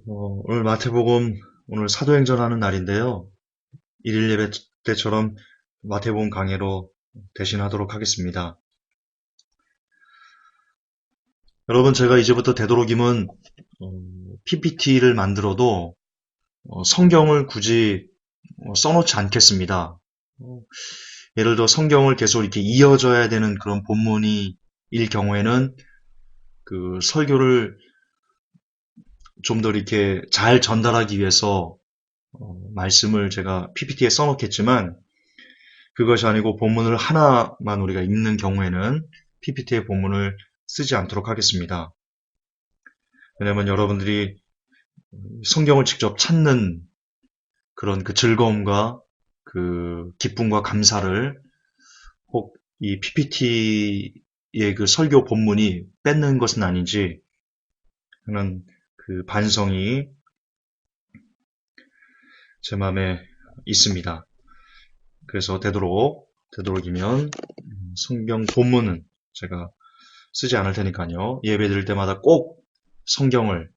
오늘 마태복음, 오늘 사도행전 하는 날인데요. 일일 예배 때처럼 마태복음 강해로 대신하도록 하겠습니다. 여러분, 제가 이제부터 되도록이면 PPT를 만들어도 성경을 굳이 써놓지 않겠습니다. 예를 들어 성경을 계속 이렇게 이어져야 되는 그런 본문이 일 경우에는 그 설교를 좀 더 이렇게 잘 전달하기 위해서 말씀을 제가 PPT에 써놓겠지만, 그것이 아니고 본문을 하나만 우리가 읽는 경우에는 PPT의 본문을 쓰지 않도록 하겠습니다. 왜냐하면 여러분들이 성경을 직접 찾는 그런 그 즐거움과 그 기쁨과 감사를 혹 이 PPT의 그 설교 본문이 뺏는 것은 아닌지 하는 그 반성이 제 마음에 있습니다. 그래서 되도록이면 성경 본문은 제가 쓰지 않을 테니까요. 예배 드릴 때마다 꼭 성경을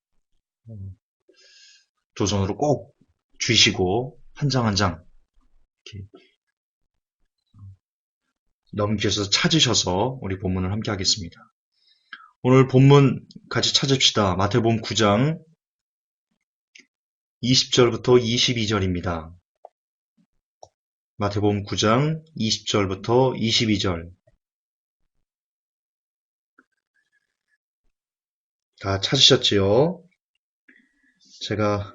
두 손으로 꼭 쥐시고 한 장 한 장 이렇게 넘기셔서 찾으셔서 우리 본문을 함께 하겠습니다. 오늘 본문 같이 찾읍시다. 마태복음 9장 20절부터 22절입니다. 마태복음 9장 20절부터 22절. 다 찾으셨지요? 제가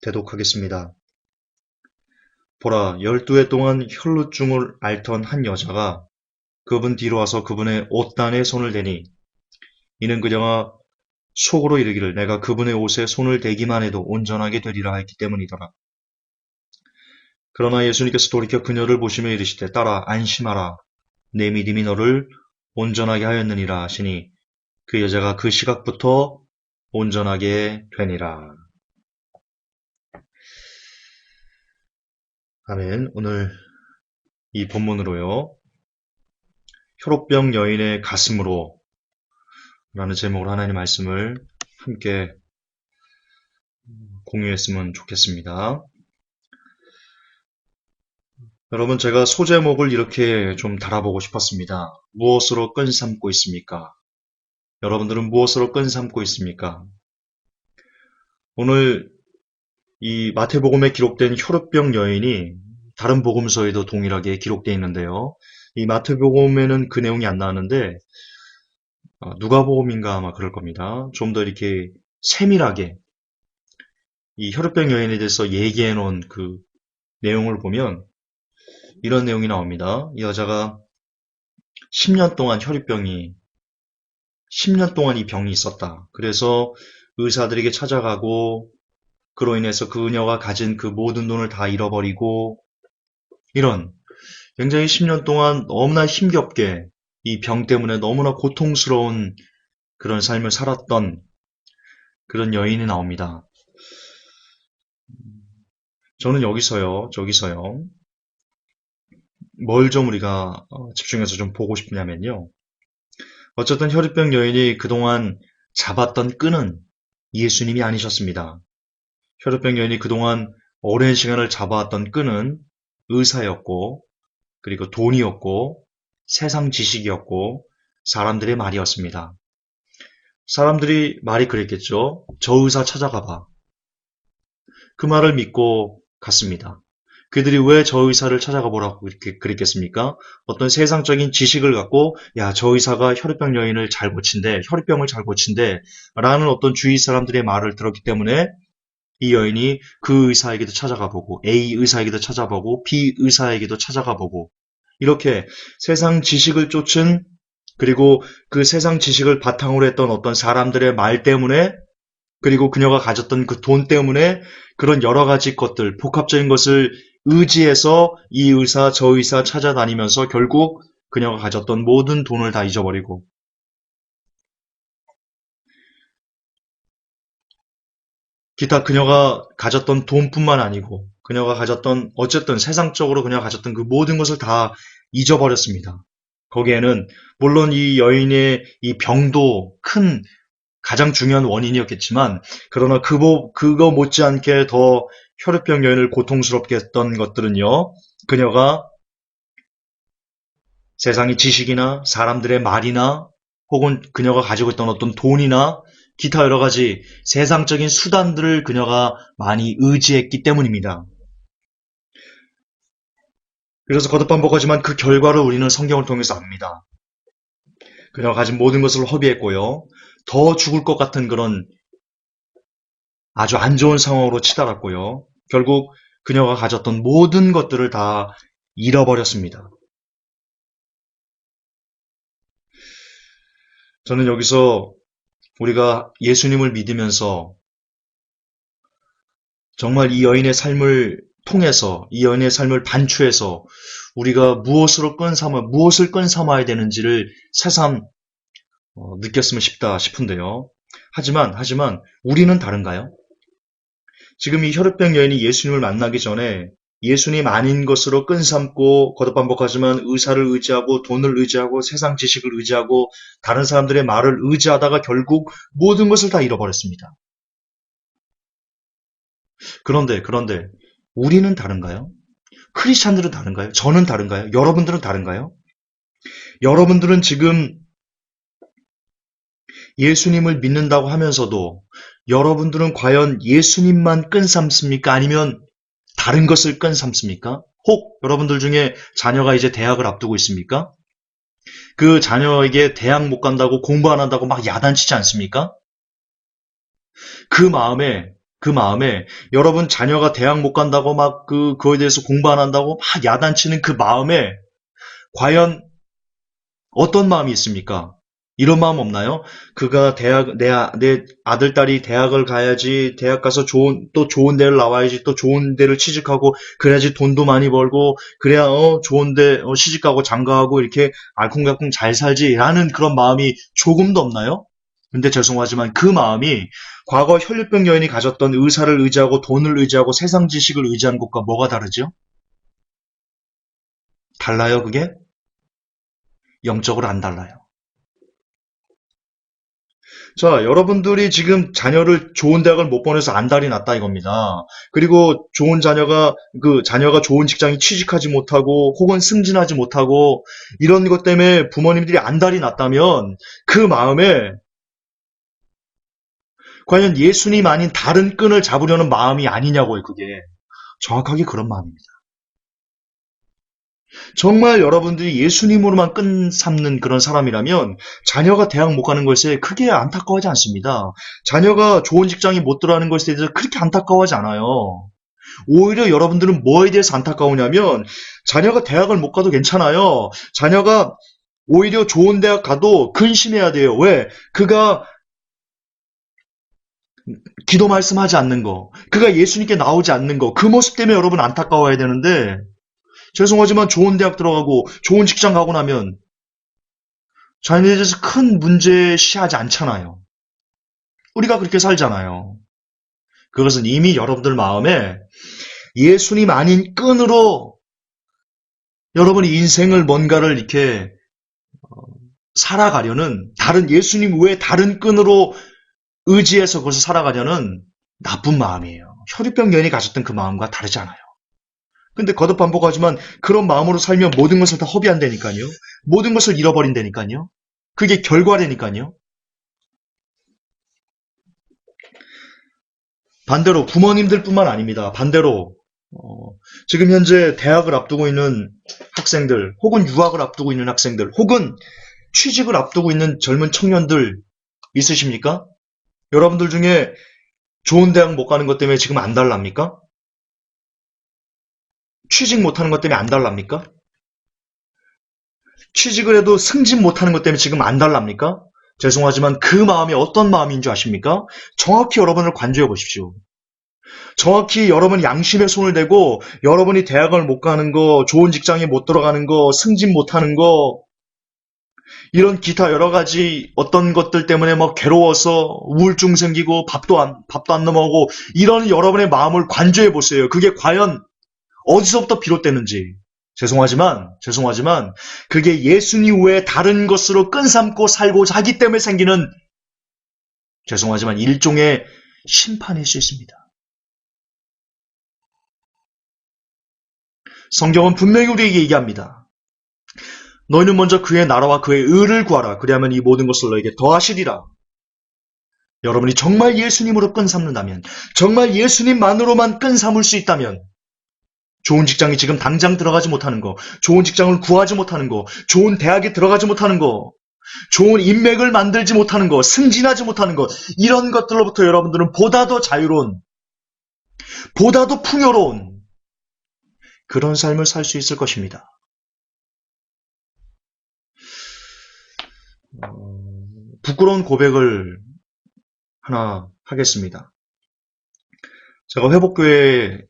대독하겠습니다. 보라, 12해 동안 혈루증을 앓던 한 여자가 그분 뒤로 와서 그분의 옷단에 손을 대니, 이는 그녀가 속으로 이르기를 내가 그분의 옷에 손을 대기만 해도 온전하게 되리라 했기 때문이더라. 그러나 예수님께서 돌이켜 그녀를 보시며 이르시되 딸아 안심하라, 내 믿음이 너를 온전하게 하였느니라 하시니 그 여자가 그 시각부터 온전하게 되니라. 아멘. 오늘 이 본문으로요, 혈옥병 여인의 가슴으로 라는 제목으로 하나님의 말씀을 함께 공유했으면 좋겠습니다. 여러분, 제가 소제목을 이렇게 좀 달아보고 싶었습니다. 무엇으로 끈 삼고 있습니까? 여러분들은 무엇으로 끈 삼고 있습니까? 오늘 이 마태복음에 기록된 혈루병 여인이 다른 복음서에도 동일하게 기록되어 있는데요. 이 마태복음에는 그 내용이 안 나왔는데 누가복음인가 아마 그럴 겁니다. 좀 더 이렇게 세밀하게 이 혈루병 여인에 대해서 얘기해 놓은 그 내용을 보면 이런 내용이 나옵니다. 이 여자가 10년 동안 10년 동안 이 병이 있었다. 그래서 의사들에게 찾아가고 그로 인해서 그녀가 가진 그 모든 돈을 다 잃어버리고 이런 굉장히 10년 동안 너무나 힘겹게 이 병 때문에 너무나 고통스러운 그런 삶을 살았던 그런 여인이 나옵니다. 저는 저기서요, 뭘 좀 우리가 집중해서 좀 보고 싶냐면요. 어쨌든 혈루병 여인이 그동안 잡았던 끈은 예수님이 아니셨습니다. 혈루병 여인이 그동안 오랜 시간을 잡아왔던 끈은 의사였고, 그리고 돈이었고, 세상 지식이었고, 사람들의 말이었습니다. 사람들이 말이 그랬겠죠. 저 의사 찾아가 봐. 그 말을 믿고 갔습니다. 그들이 왜 저 의사를 찾아가 보라고 그랬겠습니까? 어떤 세상적인 지식을 갖고 야, 저 의사가 혈루병 여인을 잘 고친대, 혈루병을 잘 고친대 라는 어떤 주위 사람들의 말을 들었기 때문에 이 여인이 그 의사에게도 찾아가 보고 A 의사에게도 찾아보고 B 의사에게도 찾아가 보고 이렇게 세상 지식을 쫓은, 그리고 그 세상 지식을 바탕으로 했던 어떤 사람들의 말 때문에, 그리고 그녀가 가졌던 그 돈 때문에 그런 여러 가지 것들, 복합적인 것을 의지해서 이 의사 저 의사 찾아다니면서 결국 그녀가 가졌던 모든 돈을 다 잊어버리고, 기타 그녀가 가졌던 돈뿐만 아니고 그녀가 가졌던 어쨌든 세상적으로 그녀가 가졌던 그 모든 것을 다 잊어버렸습니다. 거기에는 물론 이 여인의 이 병도 큰 가장 중요한 원인이었겠지만, 그러나 그거 못지않게 더 혈루병 여인을 고통스럽게 했던 것들은요, 그녀가 세상의 지식이나 사람들의 말이나 혹은 그녀가 가지고 있던 어떤 돈이나 기타 여러 가지 세상적인 수단들을 그녀가 많이 의지했기 때문입니다. 그래서 거듭반복하지만 그 결과를 우리는 성경을 통해서 압니다. 그녀가 가진 모든 것을 허비했고요. 더 죽을 것 같은 그런 아주 안 좋은 상황으로 치달았고요. 결국 그녀가 가졌던 모든 것들을 다 잃어버렸습니다. 저는 여기서 우리가 예수님을 믿으면서 정말 이 여인의 삶을 통해서, 이 여인의 삶을 반추해서 우리가 무엇을 끈 삼아야 되는지를 새삼 느꼈으면 싶은데요. 하지만 우리는 다른가요? 지금 이 혈루병 여인이 예수님을 만나기 전에 예수님 아닌 것으로 끈 삼고 거듭반복하지만 의사를 의지하고 돈을 의지하고 세상 지식을 의지하고 다른 사람들의 말을 의지하다가 결국 모든 것을 다 잃어버렸습니다. 그런데 우리는 다른가요? 크리스찬들은 다른가요? 저는 다른가요? 여러분들은 다른가요? 여러분들은 지금 예수님을 믿는다고 하면서도 여러분들은 과연 예수님만 끈 삼습니까? 아니면 다른 것을 끈 삼습니까? 혹 여러분들 중에 자녀가 이제 대학을 앞두고 있습니까? 그 자녀에게 대학 못 간다고 공부 안 한다고 막 야단치지 않습니까? 그 마음에 여러분 자녀가 대학 못 간다고 막 그거에 대해서 공부 안 한다고 막 야단치는 그 마음에 과연 어떤 마음이 있습니까? 이런 마음 없나요? 그가 내 아들, 딸이 대학을 가야지, 대학 가서 또 좋은 데를 나와야지, 또 좋은 데를 취직하고, 그래야지 돈도 많이 벌고, 그래야, 좋은 데, 시집가고 장가하고, 이렇게 알콩달콩 잘 살지라는 그런 마음이 조금도 없나요? 근데 죄송하지만 그 마음이 과거 혈루병 여인이 가졌던 의사를 의지하고 돈을 의지하고 세상 지식을 의지한 것과 뭐가 다르죠? 달라요, 그게? 영적으로 안 달라요. 자, 여러분들이 지금 자녀를 좋은 대학을 못 보내서 안달이 났다 이겁니다. 그리고 자녀가 좋은 직장에 취직하지 못하고 혹은 승진하지 못하고 이런 것 때문에 부모님들이 안달이 났다면 그 마음에 과연 예수님 아닌 다른 끈을 잡으려는 마음이 아니냐고요, 그게. 정확하게 그런 마음입니다. 정말 여러분들이 예수님으로만 끈 삼는 그런 사람이라면 자녀가 대학 못 가는 것에 크게 안타까워하지 않습니다. 자녀가 좋은 직장에 못 들어가는 것에 대해서 그렇게 안타까워하지 않아요. 오히려 여러분들은 뭐에 대해서 안타까우냐면 자녀가 대학을 못 가도 괜찮아요. 자녀가 오히려 좋은 대학 가도 근심해야 돼요. 왜? 그가 기도 말씀하지 않는 거, 그가 예수님께 나오지 않는 거, 그 모습 때문에 여러분 안타까워해야 되는데 죄송하지만 좋은 대학 들어가고 좋은 직장 가고 나면 자녀에 대해서 큰 문제시하지 않잖아요. 우리가 그렇게 살잖아요. 그것은 이미 여러분들 마음에 예수님 아닌 끈으로 여러분이 인생을 뭔가를 이렇게 살아가려는 예수님 외에 다른 끈으로 의지해서 그것을 살아가려는 나쁜 마음이에요. 혈루병 여인이 가졌던 그 마음과 다르지 않아요. 근데 거듭 반복하지만 그런 마음으로 살면 모든 것을 다 허비한다니까요. 모든 것을 잃어버린다니까요. 그게 결과라니까요. 반대로 부모님들뿐만 아닙니다. 반대로 지금 현재 대학을 앞두고 있는 학생들, 혹은 유학을 앞두고 있는 학생들, 혹은 취직을 앞두고 있는 젊은 청년들 있으십니까? 여러분들 중에 좋은 대학 못 가는 것 때문에 지금 안달납니까? 취직 못하는 것 때문에 안달납니까? 취직을 해도 승진 못하는 것 때문에 지금 안달납니까? 죄송하지만 그 마음이 어떤 마음인 줄 아십니까? 정확히 여러분을 관조해 보십시오. 정확히 여러분 양심에 손을 대고 여러분이 대학을 못 가는 거, 좋은 직장에 못 들어가는 거, 승진 못하는 거, 이런 기타 여러 가지 어떤 것들 때문에 막 괴로워서 우울증 생기고 밥도 안 넘어가고 이런 여러분의 마음을 관조해 보세요. 그게 과연 어디서부터 비롯되는지. 죄송하지만 그게 예수님 외에 다른 것으로 끈 삼고 살고자 하기 때문에 생기는 죄송하지만 일종의 심판일 수 있습니다. 성경은 분명히 우리에게 얘기합니다. 너희는 먼저 그의 나라와 그의 의를 구하라. 그리하면 이 모든 것을 너에게 더하시리라. 여러분이 정말 예수님으로 끈 삼는다면, 정말 예수님만으로만 끈 삼을 수 있다면, 좋은 직장에 지금 당장 들어가지 못하는 거, 좋은 직장을 구하지 못하는 거, 좋은 대학에 들어가지 못하는 거, 좋은 인맥을 만들지 못하는 거, 승진하지 못하는 거, 이런 것들로부터 여러분들은 보다 더 자유로운, 보다 더 풍요로운 그런 삶을 살 수 있을 것입니다. 부끄러운 고백을 하나 하겠습니다. 제가 회복교회를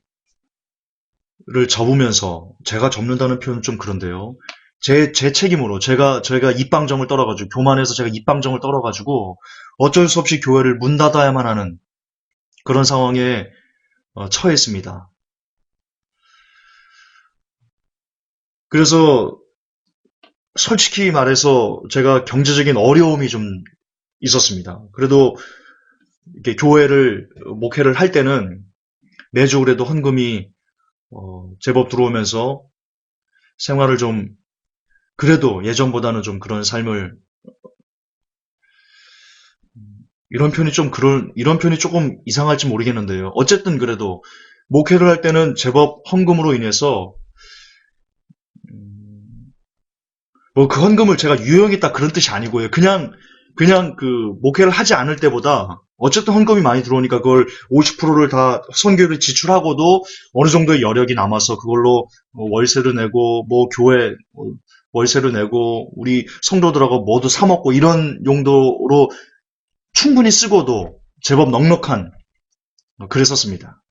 접으면서, 제가 접는다는 표현은 좀 그런데요. 제 책임으로, 저희가 입방정을 떨어가지고, 교만해서 제가 입방정을 떨어가지고, 어쩔 수 없이 교회를 문 닫아야만 하는 그런 상황에 처했습니다. 그래서, 솔직히 말해서 제가 경제적인 어려움이 좀 있었습니다. 그래도, 이렇게 목회를 할 때는 매주 그래도 헌금이 제법 들어오면서 생활을 좀 그래도 예전보다는 좀 그런 삶을 이런 편이 조금 이상할지 모르겠는데요. 어쨌든 그래도 목회를 할 때는 제법 헌금으로 인해서 뭐 그 헌금을 제가 유용했다 그런 뜻이 아니고요. 그냥 그 목회를 하지 않을 때보다 어쨌든 헌금이 많이 들어오니까 그걸 50%를 다 선교를 지출하고도 어느 정도의 여력이 남아서 그걸로 월세를 내고 뭐 교회 월세를 내고 우리 성도들하고 모두 사 먹고 이런 용도로 충분히 쓰고도 제법 넉넉한 그랬었습니다.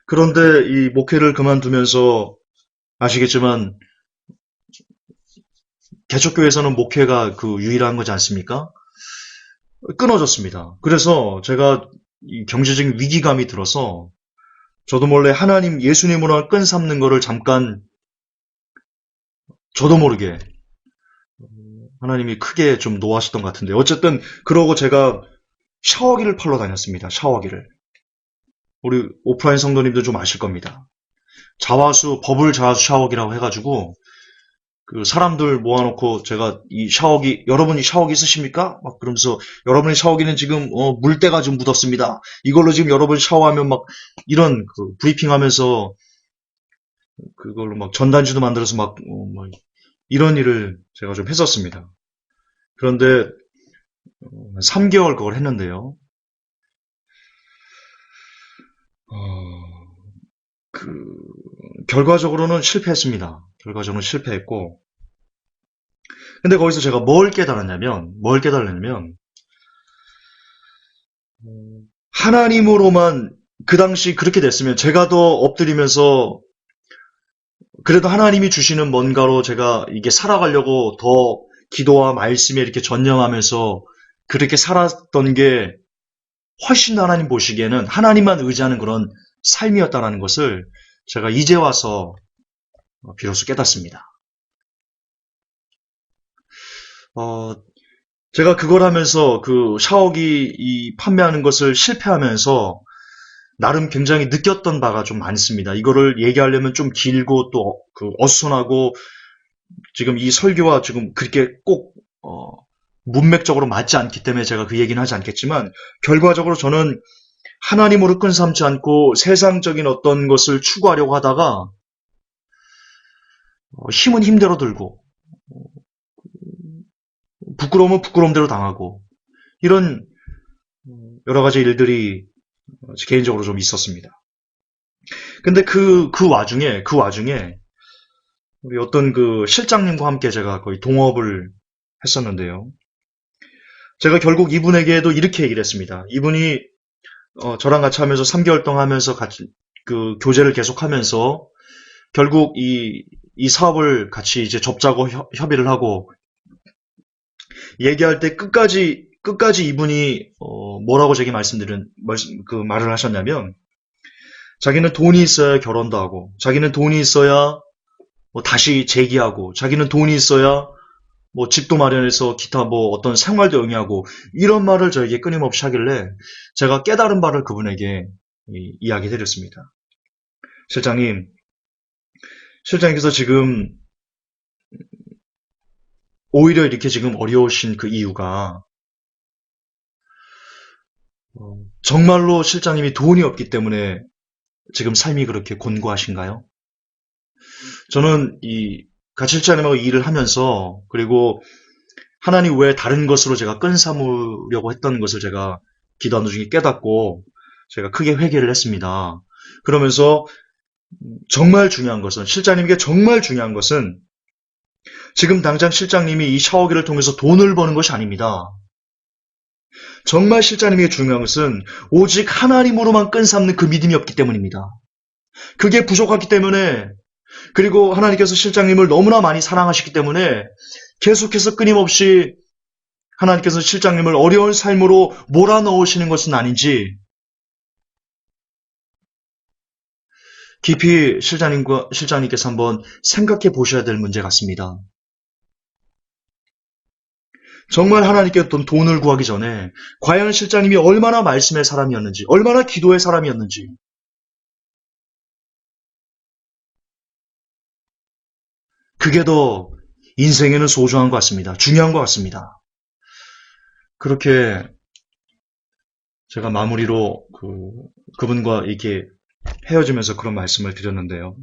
그런데 이 목회를 그만두면서 아시겠지만 개척교회에서는 목회가 그 유일한 거지 않습니까? 끊어졌습니다. 그래서 제가 이 경제적인 위기감이 들어서 저도 몰래 하나님, 예수님으로 끈 삼는 거를 잠깐 저도 모르게 하나님이 크게 좀 노하셨던 것 같은데 어쨌든 그러고 제가 샤워기를 팔러 다녔습니다. 샤워기를. 우리 오프라인 성도님들 좀 아실 겁니다. 버블 자화수 샤워기라고 해가지고 그 사람들 모아놓고 제가 이 샤워기, 여러분이 샤워기 쓰십니까? 막 그러면서 여러분의 샤워기는 지금 물때가 좀 묻었습니다. 이걸로 지금 여러분 샤워하면 막 이런 그 브리핑 하면서 그걸로 막 전단지도 만들어서 막 이런 일을 제가 좀 했었습니다. 그런데 3개월 그걸 했는데요. 결과적으로는 실패했습니다. 결과적으로는 실패했고, 근데 거기서 제가 뭘 깨달았냐면, 하나님으로만 그 당시 그렇게 됐으면 제가 더 엎드리면서 그래도 하나님이 주시는 뭔가로 제가 이게 살아가려고 더 기도와 말씀에 이렇게 전념하면서 그렇게 살았던 게 훨씬 더 하나님 보시기에는 하나님만 의지하는 그런 삶이었다는 것을 제가 이제 와서 비로소 깨닫습니다. 제가 그걸 하면서 그 샤워기 판매하는 것을 실패하면서 나름 굉장히 느꼈던 바가 좀 많습니다. 이거를 얘기하려면 좀 길고 또 그 어수선하고 지금 이 설교와 지금 그렇게 꼭 문맥적으로 맞지 않기 때문에 제가 그 얘기는 하지 않겠지만 결과적으로 저는 하나님으로 끈 삼지 않고 세상적인 어떤 것을 추구하려고 하다가 힘은 힘대로 들고 부끄러움은 부끄러움대로 당하고 이런 여러 가지 일들이 개인적으로 좀 있었습니다. 근데 그 와중에 우리 어떤 그 실장님과 함께 제가 거의 동업을 했었는데요. 제가 결국 이분에게도 이렇게 얘기를 했습니다. 이분이 저랑 같이 하면서 3개월 동안 하면서 같이 그 교제를 계속하면서 결국 이 사업을 같이 이제 접자고 협의를 하고 얘기할 때 끝까지 이분이 뭐라고 제게 말을 하셨냐면 자기는 돈이 있어야 결혼도 하고 자기는 돈이 있어야 다시 재기하고 자기는 돈이 있어야 뭐 집도 마련해서 기타 뭐 어떤 생활도 영위하고 이런 말을 저에게 끊임없이 하길래 제가 깨달은 바를 그분에게 이야기 드렸습니다. 실장님, 실장님께서 지금 오히려 이렇게 지금 어려우신 그 이유가 정말로 실장님이 돈이 없기 때문에 지금 삶이 그렇게 곤고하신가요? 저는 이 같이 실장님하고 일을 하면서 그리고 하나님 외에 다른 것으로 제가 끈 삼으려고 했던 것을 제가 기도하는 중에 깨닫고 제가 크게 회개를 했습니다. 그러면서 정말 중요한 것은 실장님에게 정말 중요한 것은 지금 당장 실장님이 이 샤워기를 통해서 돈을 버는 것이 아닙니다. 정말 실장님에게 중요한 것은 오직 하나님으로만 끈 삼는 그 믿음이 없기 때문입니다. 그게 부족하기 때문에 그리고 하나님께서 실장님을 너무나 많이 사랑하시기 때문에 계속해서 끊임없이 하나님께서 실장님을 어려운 삶으로 몰아넣으시는 것은 아닌지 깊이 실장님께서 한번 생각해 보셔야 될 문제 같습니다. 정말 하나님께 어떤 돈을 구하기 전에 과연 실장님이 얼마나 말씀의 사람이었는지, 얼마나 기도의 사람이었는지, 그게 더 인생에는 소중한 것 같습니다. 중요한 것 같습니다. 그렇게 제가 마무리로 그분과 이렇게 헤어지면서 그런 말씀을 드렸는데요.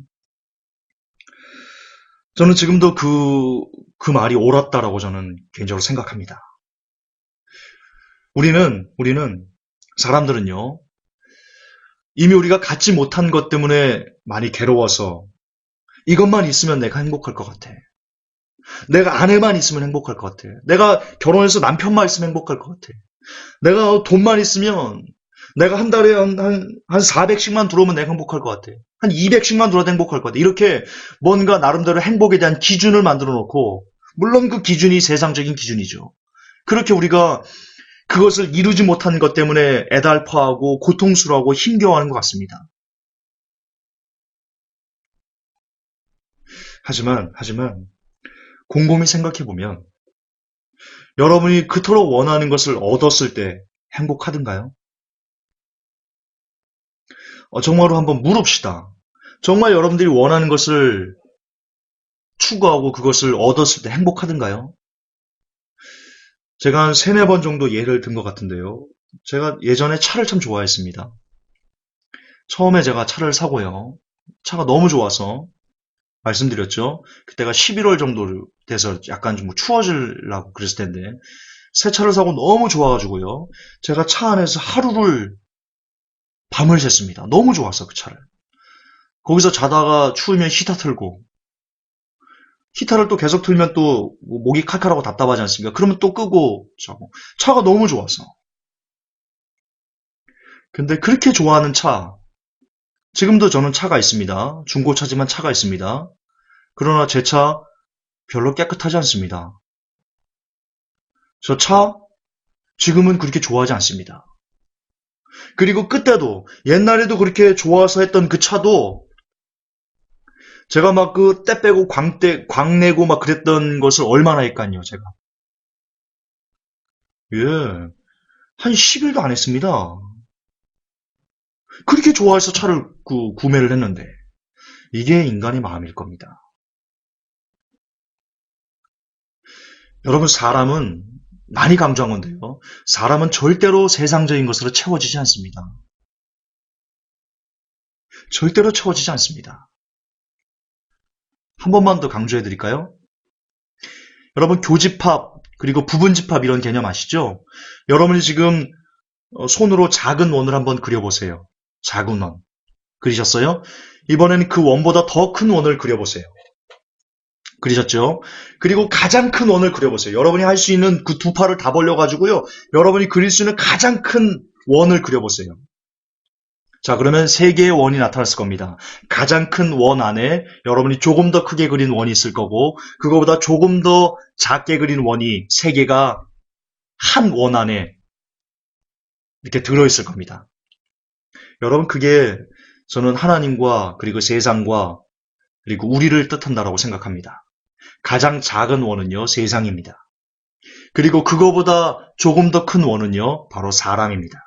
저는 지금도 그 말이 옳았다라고 저는 개인적으로 생각합니다. 우리는, 사람들은요, 이미 우리가 갖지 못한 것 때문에 많이 괴로워서 이것만 있으면 내가 행복할 것 같아. 내가 아내만 있으면 행복할 것 같아. 내가 결혼해서 남편만 있으면 행복할 것 같아. 내가 돈만 있으면 내가 한 달에 한 400씩만 들어오면 내가 행복할 것 같아. 한 200씩만 들어도 행복할 것 같아. 이렇게 뭔가 나름대로 행복에 대한 기준을 만들어 놓고, 물론 그 기준이 세상적인 기준이죠. 그렇게 우리가 그것을 이루지 못한 것 때문에 애달파하고 고통스러워하고 힘겨워하는 것 같습니다. 하지만 곰곰이 생각해 보면 여러분이 그토록 원하는 것을 얻었을 때 행복하던가요? 정말로 한번 물읍시다. 정말 여러분들이 원하는 것을 추구하고 그것을 얻었을 때 행복하던가요? 제가 한 세네 번 정도 예를 든 것 같은데요. 제가 예전에 차를 참 좋아했습니다. 처음에 제가 차를 사고요. 차가 너무 좋아서 말씀드렸죠. 그때가 11월 정도 돼서 약간 좀 추워지려고 그랬을 텐데 새 차를 사고 너무 좋아가지고요. 제가 차 안에서 하루를 밤을 샜습니다. 너무 좋았어 그 차를. 거기서 자다가 추우면 히터 틀고 히터를 또 계속 틀면 또 목이 칼칼하고 답답하지 않습니까? 그러면 또 끄고 자고. 차가 너무 좋았어. 근데 그렇게 좋아하는 차, 지금도 저는 차가 있습니다. 중고차지만 차가 있습니다. 그러나 제 차 별로 깨끗하지 않습니다. 저 차 지금은 그렇게 좋아하지 않습니다. 그리고 그때도 옛날에도 그렇게 좋아서 했던 그 차도 제가 막 그 때 빼고 광내고 막 그랬던 것을 얼마나 했간요, 제가. 예. 한 10일도 안 했습니다. 그렇게 좋아해서 차를 구매를 했는데. 이게 인간의 마음일 겁니다. 여러분, 사람은 많이 강조한 건데요. 사람은 절대로 세상적인 것으로 채워지지 않습니다. 절대로 채워지지 않습니다. 한 번만 더 강조해 드릴까요? 여러분, 교집합, 그리고 부분집합 이런 개념 아시죠? 여러분이 지금 손으로 작은 원을 한번 그려보세요. 작은 원. 그리셨어요? 이번에는 그 원보다 더 큰 원을 그려보세요. 그리셨죠? 그리고 가장 큰 원을 그려보세요. 여러분이 할 수 있는 그 두 팔을 다 벌려가지고요. 여러분이 그릴 수 있는 가장 큰 원을 그려보세요. 자, 그러면 세 개의 원이 나타났을 겁니다. 가장 큰 원 안에 여러분이 조금 더 크게 그린 원이 있을 거고, 그거보다 조금 더 작게 그린 원이 세 개가 한 원 안에 이렇게 들어있을 겁니다. 여러분, 그게 저는 하나님과 그리고 세상과 그리고 우리를 뜻한다라고 생각합니다. 가장 작은 원은요, 세상입니다. 그리고 그거보다 조금 더 큰 원은요, 바로 사람입니다.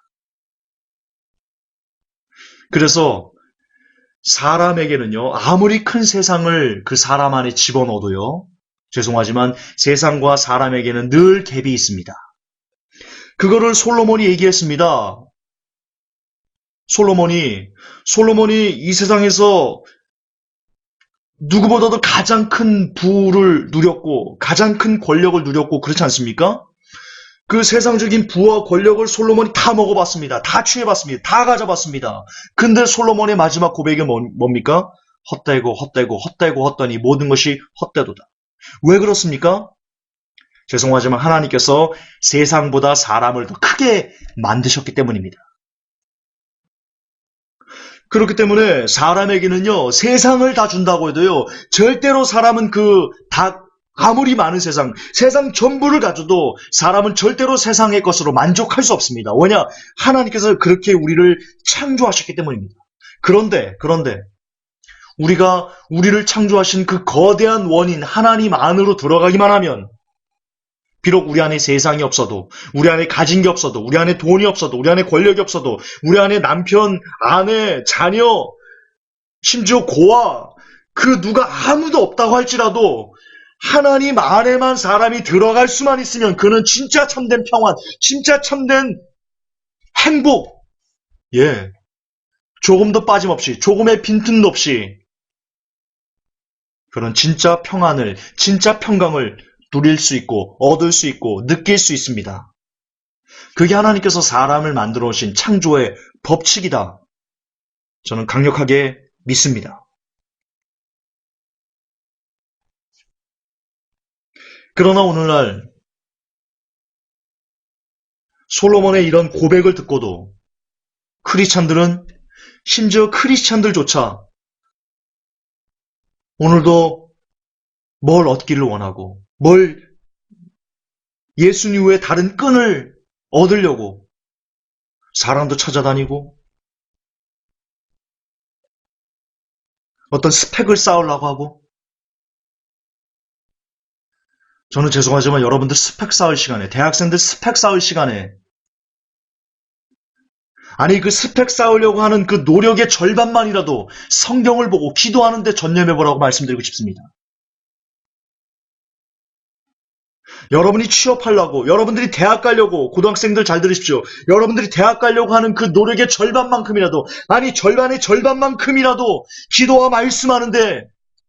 그래서 사람에게는요, 아무리 큰 세상을 그 사람 안에 집어넣어도요, 죄송하지만 세상과 사람에게는 늘 갭이 있습니다. 그거를 솔로몬이 얘기했습니다. 솔로몬이 이 세상에서 누구보다도 가장 큰 부를 누렸고, 가장 큰 권력을 누렸고, 그렇지 않습니까? 그 세상적인 부와 권력을 솔로몬이 다 먹어봤습니다. 다 취해봤습니다. 다 가져봤습니다. 근데 솔로몬의 마지막 고백이 뭡니까? 헛되고 헛되니 모든 것이 헛되도다. 왜 그렇습니까? 죄송하지만 하나님께서 세상보다 사람을 더 크게 만드셨기 때문입니다. 그렇기 때문에 사람에게는요, 세상을 다 준다고 해도요, 절대로 사람은 아무리 많은 세상 전부를 가져도 사람은 절대로 세상의 것으로 만족할 수 없습니다. 왜냐? 하나님께서 그렇게 우리를 창조하셨기 때문입니다. 그런데, 우리를 창조하신 그 거대한 원인 하나님 안으로 들어가기만 하면, 비록 우리 안에 세상이 없어도, 우리 안에 가진 게 없어도, 우리 안에 돈이 없어도, 우리 안에 권력이 없어도, 우리 안에 남편, 아내, 자녀, 심지어 고아, 그 누가 아무도 없다고 할지라도 하나님 안에만 사람이 들어갈 수만 있으면 그는 진짜 참된 평안, 진짜 참된 행복, 조금도 빠짐없이, 조금의 빈틈도 없이 그런 진짜 평안을, 진짜 평강을 누릴 수 있고, 얻을 수 있고, 느낄 수 있습니다. 그게 하나님께서 사람을 만들어 오신 창조의 법칙이다. 저는 강력하게 믿습니다. 그러나 오늘날 솔로몬의 이런 고백을 듣고도 심지어 크리스찬들조차 오늘도 뭘 얻기를 원하고 예수님 외에 다른 끈을 얻으려고 사람도 찾아다니고 어떤 스펙을 쌓으려고 하고, 저는 죄송하지만 여러분들 스펙 쌓을 시간에, 대학생들 스펙 쌓을 시간에, 아니 그 스펙 쌓으려고 하는 그 노력의 절반만이라도 성경을 보고 기도하는 데 전념해보라고 말씀드리고 싶습니다. 여러분이 취업하려고, 여러분들이 대학 가려고, 고등학생들 잘 들으십시오. 여러분들이 대학 가려고 하는 그 노력의 절반만큼이라도, 아니 절반의 절반만큼이라도 기도와 말씀하는데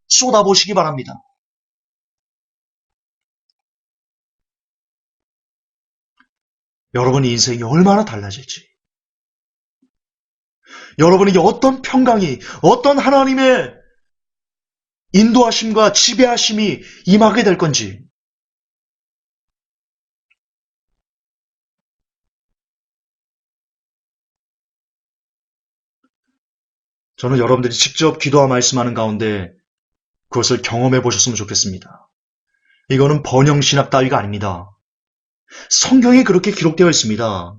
쏟아보시기 바랍니다. 여러분의 인생이 얼마나 달라질지, 여러분에게 어떤 평강이, 어떤 하나님의 인도하심과 지배하심이 임하게 될 건지, 저는 여러분들이 직접 기도와 말씀하는 가운데 그것을 경험해 보셨으면 좋겠습니다. 이거는 번영신학 따위가 아닙니다. 성경에 그렇게 기록되어 있습니다.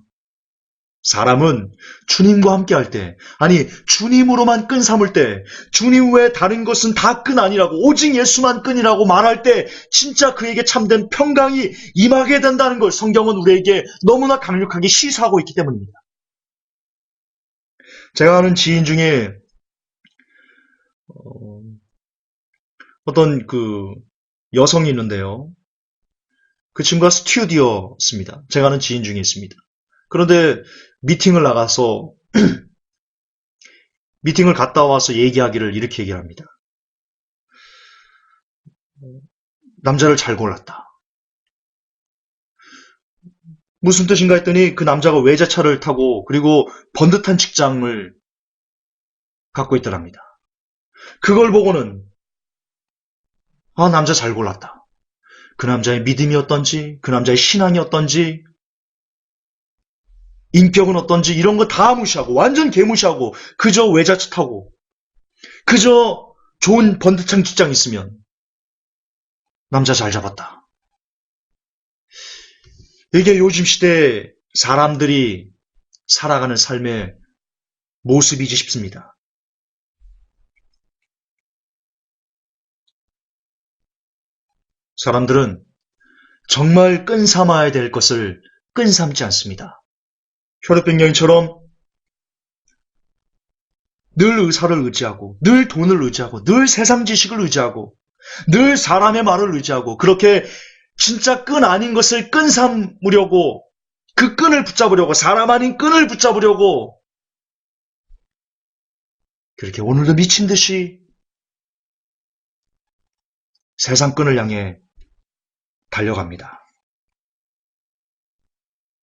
사람은 주님과 함께 할 때, 아니 주님으로만 끈 삼을 때, 주님 외에 다른 것은 다 끈 아니라고, 오직 예수만 끈이라고 말할 때 진짜 그에게 참된 평강이 임하게 된다는 걸 성경은 우리에게 너무나 강력하게 시사하고 있기 때문입니다. 제가 아는 지인 중에 어떤 여성이 있는데요. 그 친구가 스튜디오였습니다. 제가 아는 지인 중에 있습니다. 그런데 미팅을 나가서 미팅을 갔다 와서 얘기하기를 이렇게 얘기를 합니다. 남자를 잘 골랐다. 무슨 뜻인가 했더니 그 남자가 외제차를 타고 그리고 번듯한 직장을 갖고 있더랍니다. 그걸 보고는 남자 잘 골랐다. 그 남자의 믿음이 어떤지, 그 남자의 신앙이 어떤지, 인격은 어떤지 이런 거 다 무시하고, 완전 개무시하고, 그저 외제차 타고, 그저 좋은 번듯한 직장 있으면 남자 잘 잡았다. 이게 요즘 시대 사람들이 살아가는 삶의 모습이지 싶습니다. 사람들은 정말 끈 삼아야 될 것을 끈 삼지 않습니다. 혈액병 여인처럼 늘 의사를 의지하고, 늘 돈을 의지하고, 늘 세상 지식을 의지하고, 늘 사람의 말을 의지하고, 그렇게 진짜 끈 아닌 것을 끈 삼으려고, 그 끈을 붙잡으려고, 사람 아닌 끈을 붙잡으려고, 그렇게 오늘도 미친 듯이 세상 끈을 향해 달려갑니다.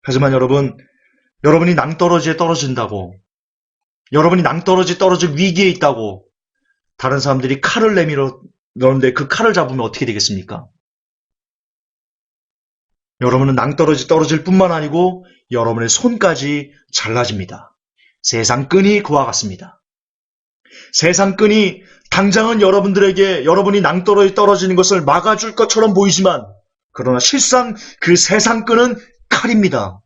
하지만 여러분이 낭떠러지에 떨어진다고, 여러분이 낭떠러지 떨어질 위기에 있다고 다른 사람들이 칼을 내밀어 넣는데 그 칼을 잡으면 어떻게 되겠습니까? 여러분은 낭떠러지 떨어질 뿐만 아니고 여러분의 손까지 잘라집니다. 세상 끈이 그와 같습니다. 세상 끈이 당장은 여러분이 낭떠러지 떨어지는 것을 막아줄 것처럼 보이지만, 그러나 실상 그 세상 끈은 칼입니다.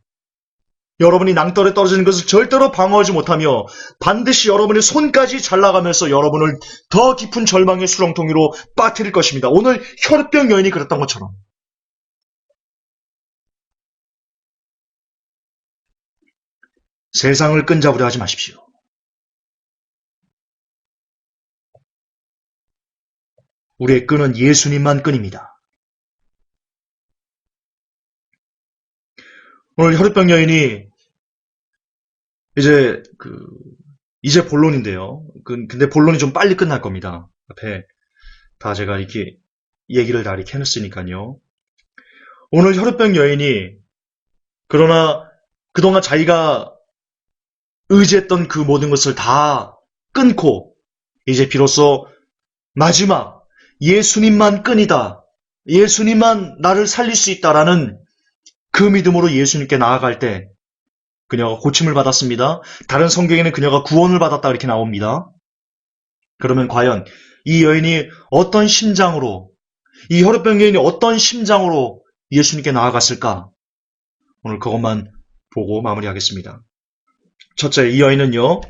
여러분이 낭떠러지에 떨어지는 것을 절대로 방어하지 못하며 반드시 여러분의 손까지 잘라가면서 여러분을 더 깊은 절망의 수렁통으로 빠뜨릴 것입니다. 오늘 혈병 여인이 그랬던 것처럼. 세상을 끈잡으려 하지 마십시오. 우리의 끈은 예수님만 끈입니다. 오늘 혈병 여인이 이제 본론인데요. 근데 본론이 좀 빨리 끝날 겁니다. 앞에 다 제가 이렇게 얘기를 다 이렇게 해놨으니까요. 오늘 혈병 여인이 그러나 그동안 자기가 의지했던 그 모든 것을 다 끊고 이제 비로소 마지막 예수님만 끈이다. 예수님만 나를 살릴 수 있다라는 그 믿음으로 예수님께 나아갈 때 그녀가 고침을 받았습니다. 다른 성경에는 그녀가 구원을 받았다 이렇게 나옵니다. 그러면 과연 이 여인이 어떤 심장으로, 이 혈병 여인이 어떤 심장으로 예수님께 나아갔을까? 오늘 그것만 보고 마무리하겠습니다. 첫째, 이 여인은요,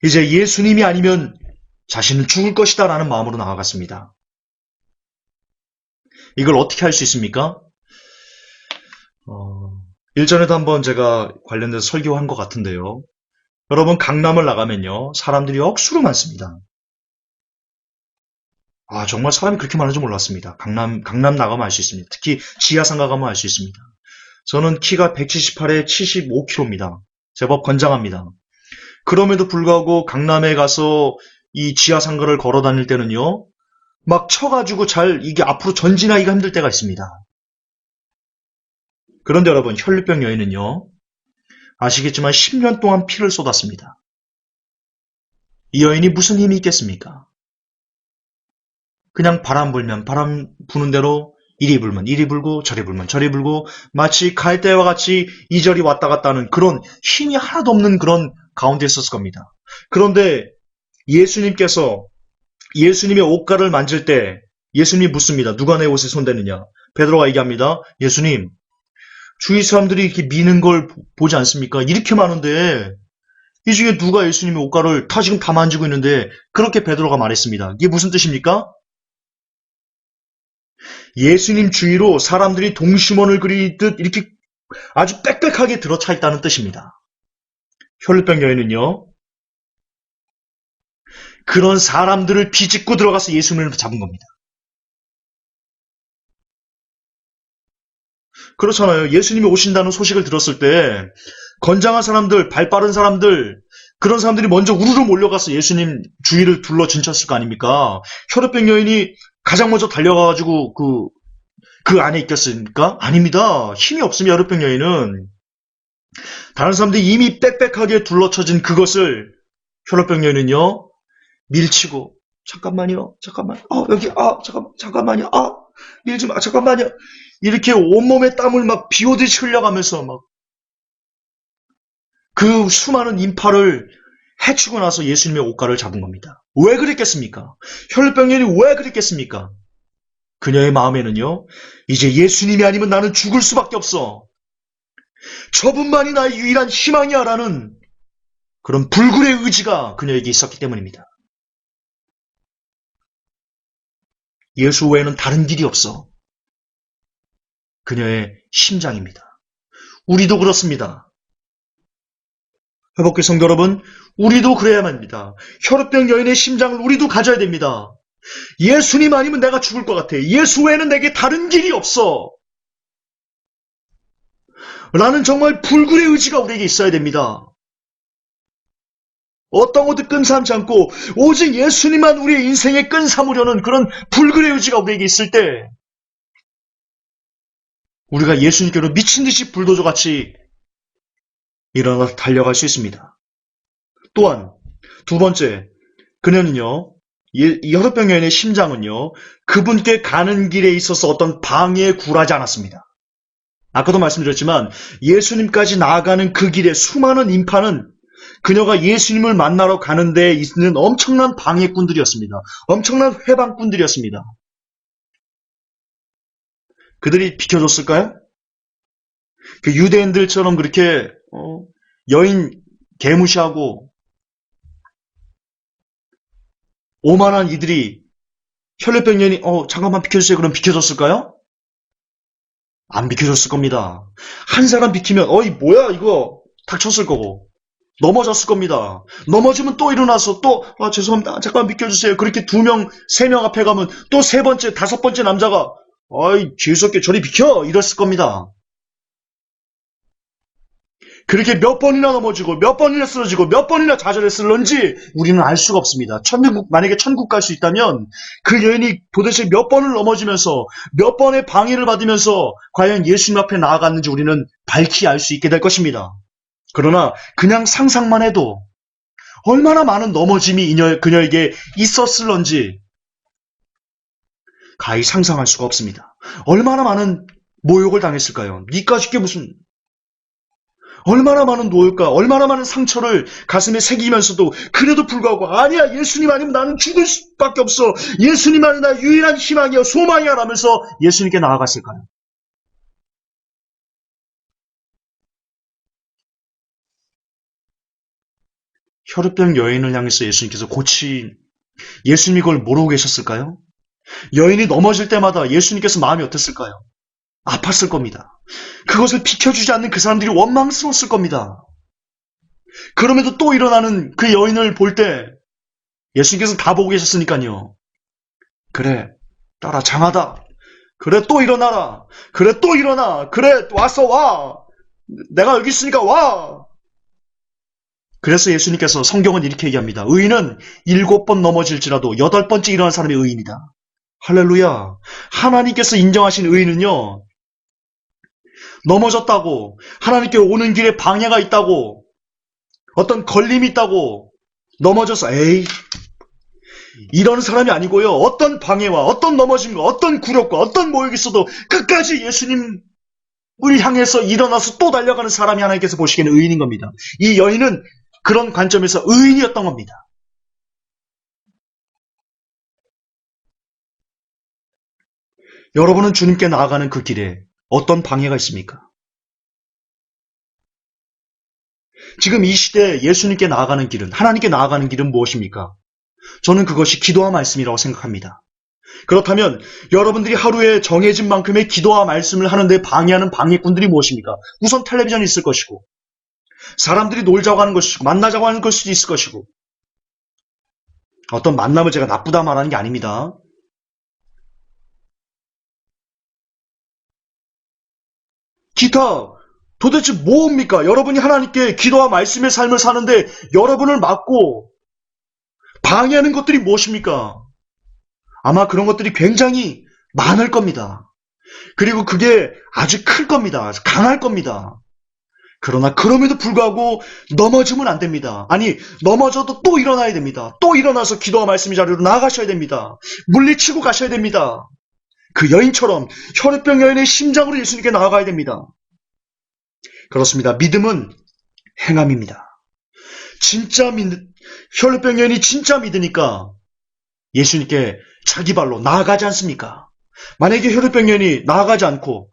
이제 예수님이 아니면 자신은 죽을 것이다 라는 마음으로 나아갔습니다. 이걸 어떻게 할 수 있습니까? 일전에도 한번 제가 관련돼서 설교한 것 같은데요. 여러분, 강남을 나가면요, 사람들이 억수로 많습니다. 정말 사람이 그렇게 많은 줄 몰랐습니다. 강남 나가면 알 수 있습니다. 특히 지하상가 가면 알 수 있습니다. 저는 키가 178에 75kg입니다. 제법 건장합니다. 그럼에도 불구하고 강남에 가서 이 지하상가를 걸어 다닐 때는요, 막 쳐가지고 이게 앞으로 전진하기가 힘들 때가 있습니다. 그런데 여러분, 혈류병 여인은요, 아시겠지만 10년 동안 피를 쏟았습니다. 이 여인이 무슨 힘이 있겠습니까? 그냥 바람 부는 대로 이리 불면 이리 불고 저리 불면 저리 불고 마치 갈대와 같이 이절이 왔다 갔다 하는 그런 힘이 하나도 없는 그런 가운데 있었을 겁니다. 그런데 예수님께서 예수님의 옷가를 만질 때 예수님이 묻습니다. 누가 내 옷에 손대느냐? 베드로가 얘기합니다. 예수님, 주위 사람들이 이렇게 미는 걸 보지 않습니까? 이렇게 많은데 이 중에 누가 예수님의 옷가를 지금 다 만지고 있는데, 그렇게 베드로가 말했습니다. 이게 무슨 뜻입니까? 예수님 주위로 사람들이 동심원을 그리듯 이렇게 아주 빽빽하게 들어차 있다는 뜻입니다. 혈류병 여인은요, 그런 사람들을 비집고 들어가서 예수님을 잡은 겁니다. 그렇잖아요. 예수님이 오신다는 소식을 들었을 때 건장한 사람들, 발 빠른 사람들, 그런 사람들이 먼저 우르르 몰려가서 예수님 주위를 둘러 진쳤을 거 아닙니까? 혈류병 여인이 가장 먼저 달려가가지고 그 안에 있겠습니까? 아닙니다. 힘이 없으면 혈류병 여인은 다른 사람들이 이미 빽빽하게 둘러쳐진 그것을 혈류병 여인은요, 밀치고 잠깐만요. 잠깐만요. 밀지 마. 잠깐만요. 이렇게 온몸에 땀을 막 비오듯이 흘려가면서 막 그 수많은 인파를 해치고 나서 예수님의 옷가를 잡은 겁니다. 왜 그랬겠습니까? 혈류병 여인이 왜 그랬겠습니까? 그녀의 마음에는요, 이제 예수님이 아니면 나는 죽을 수밖에 없어. 저분만이 나의 유일한 희망이야 라는 그런 불굴의 의지가 그녀에게 있었기 때문입니다. 예수 외에는 다른 길이 없어. 그녀의 심장입니다. 우리도 그렇습니다. 회복교회 성도 여러분, 우리도 그래야만 합니다. 혈우병 여인의 심장을 우리도 가져야 됩니다. 예수님 아니면 내가 죽을 것 같아. 예수 외에는 내게 다른 길이 없어. 라는 정말 불굴의 의지가 우리에게 있어야 됩니다. 어떤 것도 끈 삼지 않고 오직 예수님만 우리의 인생에 끈 삼으려는 그런 불굴의 의지가 우리에게 있을 때 우리가 예수님께로 미친 듯이 불도저같이 일어나서 달려갈 수 있습니다. 또한 두 번째, 그녀는요, 이 혈우병 여인의 심장은요, 그분께 가는 길에 있어서 어떤 방해에 굴하지 않았습니다. 아까도 말씀드렸지만 예수님까지 나아가는 그 길에 수많은 인파는 그녀가 예수님을 만나러 가는 데에 있는 엄청난 방해꾼들이었습니다. 엄청난 회방꾼들이었습니다. 그들이 비켜줬을까요? 그 유대인들처럼 그렇게 여인 개무시하고 오만한 이들이 혈루병 여인이 잠깐만 비켜주세요. 그럼 비켜줬을까요? 안 비켜줬을 겁니다. 한 사람 비키면 이 뭐야 이거 닥쳤을 거고 넘어졌을 겁니다. 넘어지면 또 일어나서 또 죄송합니다. 잠깐만 비켜주세요. 그렇게 2명, 3명 앞에 가면 또 3번째, 5번째 남자가 죄송하게 저리 비켜 이랬을 겁니다. 그렇게 몇 번이나 넘어지고 몇 번이나 쓰러지고 몇 번이나 좌절했을런지 우리는 알 수가 없습니다. 만약에 천국 갈 수 있다면 그 여인이 도대체 몇 번을 넘어지면서 몇 번의 방해를 받으면서 과연 예수님 앞에 나아갔는지 우리는 밝히 알 수 있게 될 것입니다. 그러나 그냥 상상만 해도 얼마나 많은 넘어짐이 그녀에게 있었을런지 가히 상상할 수가 없습니다. 얼마나 많은 모욕을 당했을까요? 니까짓 게 무슨 얼마나 많은 노예일까? 얼마나 많은 상처를 가슴에 새기면서도 그래도 불구하고 아니야 예수님 아니면 나는 죽을 수밖에 없어. 예수님 아니면 나 유일한 희망이야 소망이야 라면서 예수님께 나아갔을까요? 혈우병 여인을 향해서 예수님께서 예수님이 그걸 모르고 계셨을까요? 여인이 넘어질 때마다 예수님께서 마음이 어땠을까요? 아팠을 겁니다. 그것을 비켜주지 않는 그 사람들이 원망스러웠을 겁니다. 그럼에도 또 일어나는 그 여인을 볼 때 예수님께서 다 보고 계셨으니까요. 그래, 딸아 장하다. 그래 또 일어나라. 그래 또 일어나. 그래 와서 와. 내가 여기 있으니까 와. 그래서 예수님께서 성경은 이렇게 얘기합니다. 의인은 7번 넘어질지라도 8번째 일어난 사람이 의인이다. 할렐루야. 하나님께서 인정하신 의인은요. 넘어졌다고 하나님께 오는 길에 방해가 있다고 어떤 걸림이 있다고 넘어져서 이런 사람이 아니고요. 어떤 방해와 어떤 넘어짐과 어떤 굴욕과 어떤 모욕이 있어도 끝까지 예수님을 향해서 일어나서 또 달려가는 사람이 하나님께서 보시기에는 의인인 겁니다. 이 여인은 그런 관점에서 의인이었던 겁니다. 여러분은 주님께 나아가는 그 길에 어떤 방해가 있습니까? 지금 이 시대에 예수님께 나아가는 길은, 하나님께 나아가는 길은 무엇입니까? 저는 그것이 기도와 말씀이라고 생각합니다. 그렇다면 여러분들이 하루에 정해진 만큼의 기도와 말씀을 하는데 방해하는 방해꾼들이 무엇입니까? 우선 텔레비전이 있을 것이고 사람들이 놀자고 하는 것이고 만나자고 하는 것이 있을 것이고 어떤 만남을 제가 나쁘다 말하는 게 아닙니다. 기타 도대체 뭡니까? 여러분이 하나님께 기도와 말씀의 삶을 사는데 여러분을 막고 방해하는 것들이 무엇입니까? 아마 그런 것들이 굉장히 많을 겁니다. 그리고 그게 아주 클 겁니다. 강할 겁니다. 그러나 그럼에도 불구하고 넘어지면 안 됩니다. 아니 넘어져도 또 일어나야 됩니다. 또 일어나서 기도와 말씀의 자리로 나아가셔야 됩니다. 물리치고 가셔야 됩니다. 그 여인처럼 혈우병 여인의 심장으로 예수님께 나아가야 됩니다. 그렇습니다. 믿음은 행함입니다. 혈우병 여인이 진짜 믿으니까 예수님께 자기 발로 나아가지 않습니까? 만약에 혈우병 여인이 나아가지 않고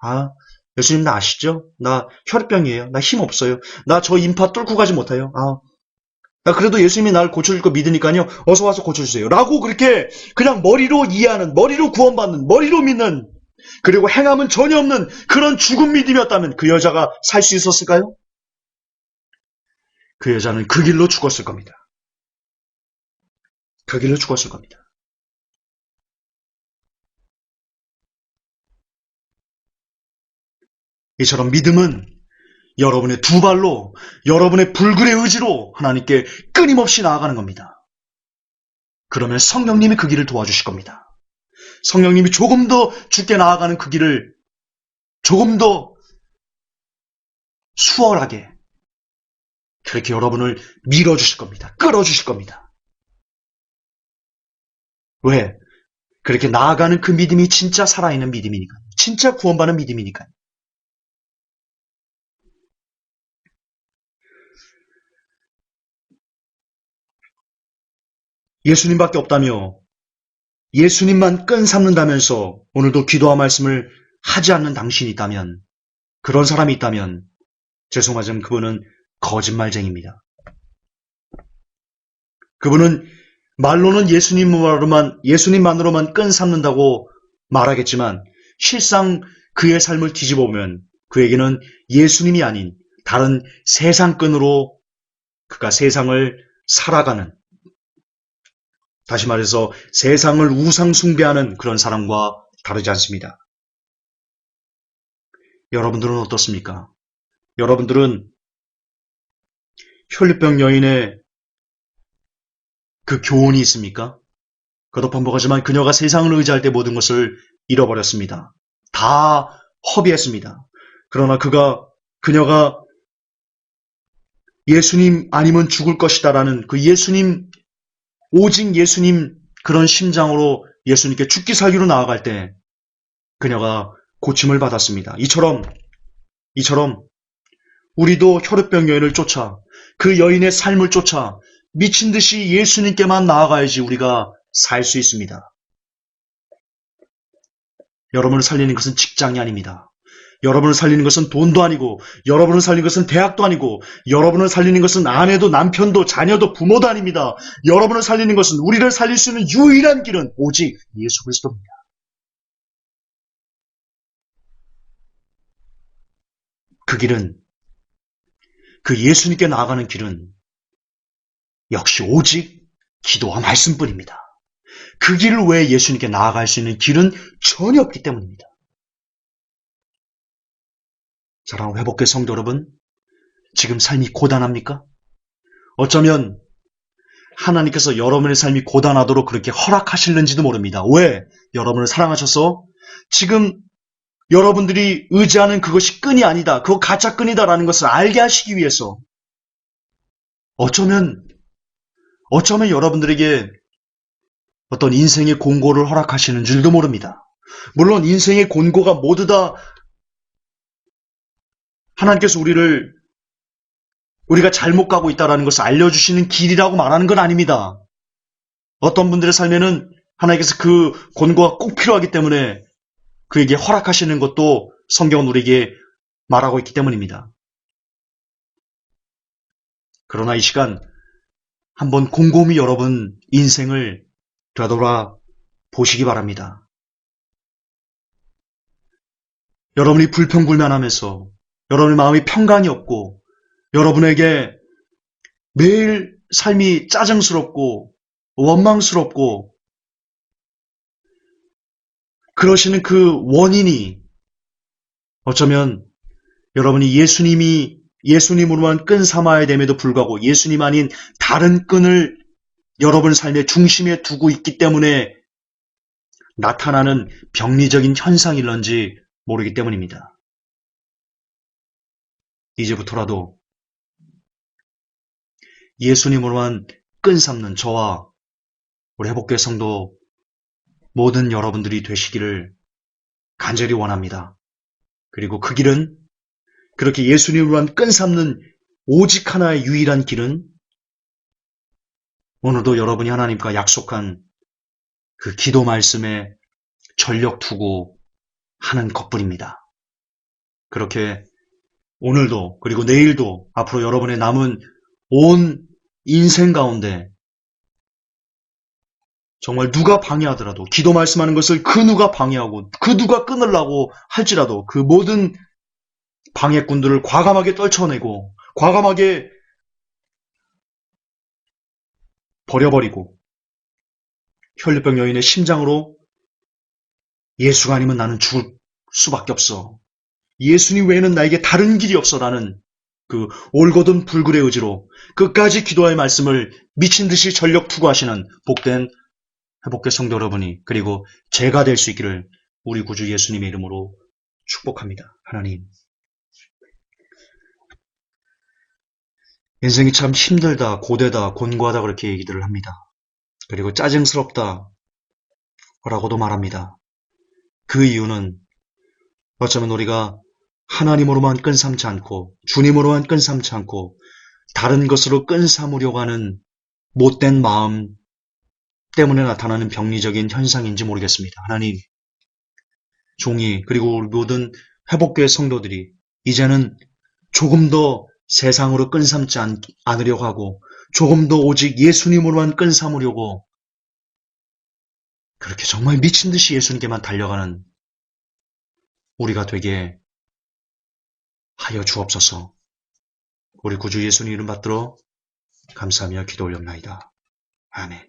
예수님 나 아시죠? 나 혈우병이에요. 나 힘 없어요. 나 저 인파 뚫고 가지 못해요. 나 그래도 예수님이 나를 고쳐줄 거 믿으니까요. 어서 와서 고쳐주세요. 라고 그렇게 그냥 머리로 이해하는, 머리로 구원받는, 머리로 믿는 그리고 행함은 전혀 없는 그런 죽은 믿음이었다면 그 여자가 살 수 있었을까요? 그 여자는 그 길로 죽었을 겁니다. 그 길로 죽었을 겁니다. 이처럼 믿음은 여러분의 두 발로, 여러분의 불굴의 의지로 하나님께 끊임없이 나아가는 겁니다. 그러면 성령님이 그 길을 도와주실 겁니다. 성령님이 조금 더 죽게 나아가는 그 길을 조금 더 수월하게 그렇게 여러분을 밀어주실 겁니다. 끌어주실 겁니다. 왜? 그렇게 나아가는 그 믿음이 진짜 살아있는 믿음이니까요. 진짜 구원받는 믿음이니까요. 예수님밖에 없다며 예수님만 끈 삼는다면서 오늘도 기도와 말씀을 하지 않는 당신이 있다면, 그런 사람이 있다면 죄송하지만 그분은 거짓말쟁이입니다. 그분은 말로는 예수님만으로만 끈 삼는다고 말하겠지만 실상 그의 삶을 뒤집어 보면 그에게는 예수님이 아닌 다른 세상 끈으로 그가 세상을 살아가는, 다시 말해서 세상을 우상 숭배하는 그런 사람과 다르지 않습니다. 여러분들은 어떻습니까? 여러분들은 혈류병 여인의 그 교훈이 있습니까? 거듭반복하지만 그녀가 세상을 의지할 때 모든 것을 잃어버렸습니다. 다 허비했습니다. 그러나 그녀가 예수님 아니면 죽을 것이다라는 그 예수님, 오직 예수님 그런 심장으로 예수님께 죽기 살기로 나아갈 때 그녀가 고침을 받았습니다. 이처럼 우리도 혈류병 여인을 쫓아, 그 여인의 삶을 쫓아 미친 듯이 예수님께만 나아가야지 우리가 살 수 있습니다. 여러분을 살리는 것은 직장이 아닙니다. 여러분을 살리는 것은 돈도 아니고, 여러분을 살리는 것은 대학도 아니고, 여러분을 살리는 것은 아내도 남편도 자녀도 부모도 아닙니다. 여러분을 살리는 것은, 우리를 살릴 수 있는 유일한 길은 오직 예수 그리스도입니다. 그 길은, 그 예수님께 나아가는 길은 역시 오직 기도와 말씀뿐입니다. 그 길을 외에 예수님께 나아갈 수 있는 길은 전혀 없기 때문입니다. 사랑하는 회복교회 성도 여러분, 지금 삶이 고단합니까? 어쩌면 하나님께서 여러분의 삶이 고단하도록 그렇게 허락하실는지도 모릅니다. 왜? 여러분을 사랑하셔서 지금 여러분들이 의지하는 그것이 끈이 아니다, 그거 가짜 끈이다라는 것을 알게 하시기 위해서 어쩌면 여러분들에게 어떤 인생의 공고를 허락하시는 줄도 모릅니다. 물론 인생의 공고가 모두 다 하나님께서 우리가 잘못 가고 있다는 것을 알려주시는 길이라고 말하는 건 아닙니다. 어떤 분들의 삶에는 하나님께서 그 권고가 꼭 필요하기 때문에 그에게 허락하시는 것도 성경은 우리에게 말하고 있기 때문입니다. 그러나 이 시간 한번 곰곰이 여러분 인생을 되돌아 보시기 바랍니다. 여러분이 불평불만하면서 여러분의 마음이 평강이 없고 여러분에게 매일 삶이 짜증스럽고 원망스럽고 그러시는 그 원인이 어쩌면 여러분이 예수님으로만 끈 삼아야 됨에도 불구하고 예수님 아닌 다른 끈을 여러분 삶의 중심에 두고 있기 때문에 나타나는 병리적인 현상일런지 모르기 때문입니다. 이제부터라도 예수님으로만 끈 삼는 저와 우리 회복교회 성도 모든 여러분들이 되시기를 간절히 원합니다. 그리고 그 길은 그렇게 예수님으로만 끈 삼는 오직 하나의 유일한 길은 오늘도 여러분이 하나님과 약속한 그 기도 말씀에 전력 투고 하는 것뿐입니다. 그렇게 오늘도 그리고 내일도 앞으로 여러분의 남은 온 인생 가운데 정말 누가 방해하더라도 기도 말씀하는 것을 그 누가 방해하고 그 누가 끊으려고 할지라도 그 모든 방해꾼들을 과감하게 떨쳐내고 과감하게 버려버리고 혈류병 여인의 심장으로 예수가 아니면 나는 죽을 수밖에 없어. 예수님 외에는 나에게 다른 길이 없어. 나는 그 올곧은 불굴의 의지로 끝까지 기도할 말씀을 미친 듯이 전력 투구하시는 복된 회복의 성도 여러분이 그리고 제가 될 수 있기를 우리 구주 예수님의 이름으로 축복합니다. 하나님. 인생이 참 힘들다, 고되다, 곤고하다 그렇게 얘기들을 합니다. 그리고 짜증스럽다 라고도 말합니다. 그 이유는 어쩌면 우리가 하나님으로만 끈 삼지 않고 주님으로만 끈 삼지 않고 다른 것으로 끈 삼으려고 하는 못된 마음 때문에 나타나는 병리적인 현상인지 모르겠습니다. 하나님, 종이 그리고 우리 모든 회복교회 성도들이 이제는 조금 더 세상으로 끈 삼지 않으려고 하고 조금 더 오직 예수님으로만 끈 삼으려고 그렇게 정말 미친 듯이 예수님께만 달려가는 우리가 되게 하여 주옵소서. 우리 구주 예수님 이름 받들어 감사하며 기도 올렸나이다. 아멘.